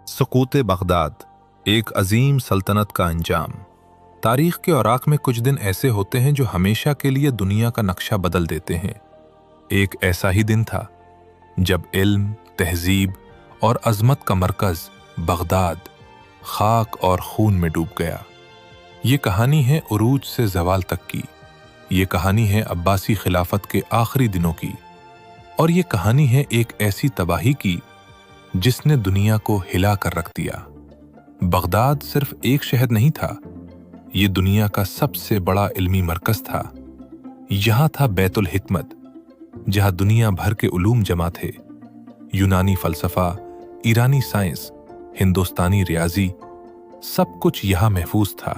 سقوط Baghdad, ایک عظیم سلطنت کا انجام۔ تاریخ کے اوراق میں کچھ دن ایسے ہوتے ہیں جو ہمیشہ کے لیے دنیا کا نقشہ بدل دیتے ہیں۔ ایک ایسا ہی دن تھا جب علم، تہذیب اور عظمت کا مرکز بغداد خاک اور خون میں ڈوب گیا۔ یہ کہانی ہے عروج سے زوال تک کی، یہ کہانی ہے عباسی خلافت کے آخری دنوں کی، اور یہ کہانی ہے ایک ایسی تباہی کی جس نے دنیا کو ہلا کر رکھ دیا۔ بغداد صرف ایک شہر نہیں تھا، یہ دنیا کا سب سے بڑا علمی مرکز تھا۔ یہاں تھا بیت الحکمت، جہاں دنیا بھر کے علوم جمع تھے۔ یونانی فلسفہ، ایرانی سائنس، ہندوستانی ریاضی، سب کچھ یہاں محفوظ تھا۔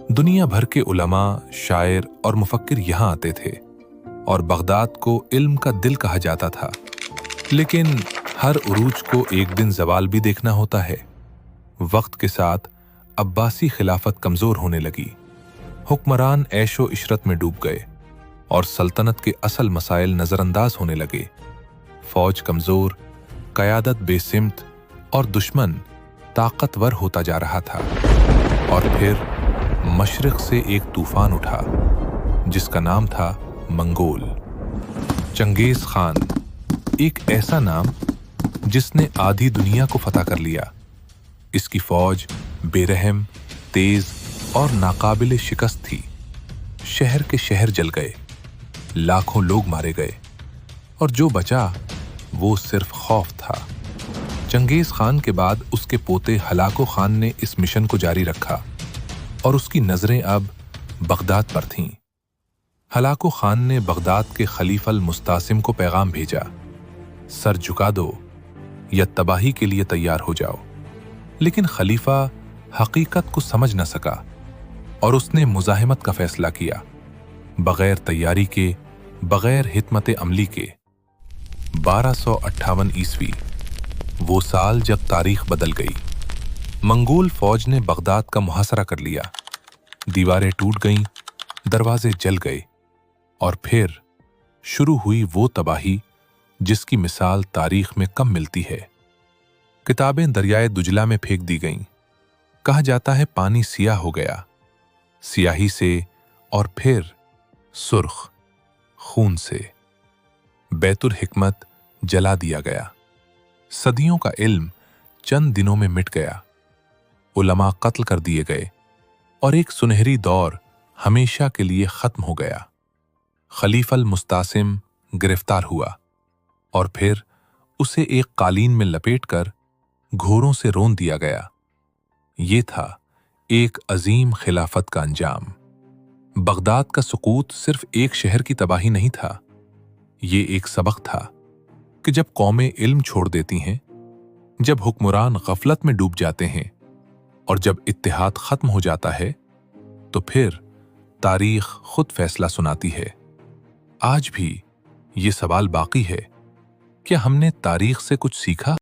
دنیا بھر کے علماء، شاعر اور مفکر یہاں آتے تھے، اور بغداد کو علم کا دل کہا جاتا تھا۔ لیکن ہر عروج کو ایک دن زوال بھی دیکھنا ہوتا ہے۔ وقت کے ساتھ عباسی خلافت کمزور ہونے لگی، حکمران عیش و عشرت میں ڈوب گئے، اور سلطنت کے اصل مسائل نظر انداز ہونے لگے۔ فوج کمزور، قیادت بے سمت، اور دشمن طاقتور ہوتا جا رہا تھا۔ اور پھر مشرق سے ایک طوفان اٹھا جس کا نام تھا منگول۔ چنگیز خان، ایک ایسا نام جس نے آدھی دنیا کو فتح کر لیا۔ اس کی فوج بے رحم، تیز اور ناقابل شکست تھی۔ شہر کے شہر جل گئے، لاکھوں لوگ مارے گئے، اور جو بچا وہ صرف خوف تھا۔ چنگیز خان کے بعد اس کے پوتے ہلاکو خان نے اس مشن کو جاری رکھا، اور اس کی نظریں اب بغداد پر تھیں۔ ہلاکو خان نے بغداد کے خلیفہ المستعصم کو پیغام بھیجا، سر جھکا دو یا تباہی کے لیے تیار ہو جاؤ۔ لیکن خلیفہ حقیقت کو سمجھ نہ سکا، اور اس نے مزاحمت کا فیصلہ کیا، بغیر تیاری کے، بغیر حکمت عملی کے۔ 1258 عیسوی، وہ سال جب تاریخ بدل گئی۔ منگول فوج نے بغداد کا محاصرہ کر لیا، دیواریں ٹوٹ گئیں، دروازے جل گئے، اور پھر شروع ہوئی وہ تباہی جس کی مثال تاریخ میں کم ملتی ہے۔ کتابیں دریائے دجلہ میں پھینک دی گئیں۔ کہا جاتا ہے پانی سیاہ ہو گیا، سیاہی سے اور پھر سرخ خون سے۔ بیت الحکمت جلا دیا گیا۔ صدیوں کا علم چند دنوں میں مٹ گیا، علماء قتل کر دیے گئے، اور ایک سنہری دور ہمیشہ کے لیے ختم ہو گیا۔ خلیفہ المستعصم گرفتار ہوا، اور پھر اسے ایک قالین میں لپیٹ کر گھوڑوں سے رون دیا گیا۔ یہ تھا ایک عظیم خلافت کا انجام۔ بغداد کا سقوط صرف ایک شہر کی تباہی نہیں تھا، یہ ایک سبق تھا کہ جب قومیں علم چھوڑ دیتی ہیں، جب حکمران غفلت میں ڈوب جاتے ہیں، اور جب اتحاد ختم ہو جاتا ہے، تو پھر تاریخ خود فیصلہ سناتی ہے۔ آج بھی یہ سوال باقی ہے، کیا ہم نے تاریخ سے کچھ سیکھا؟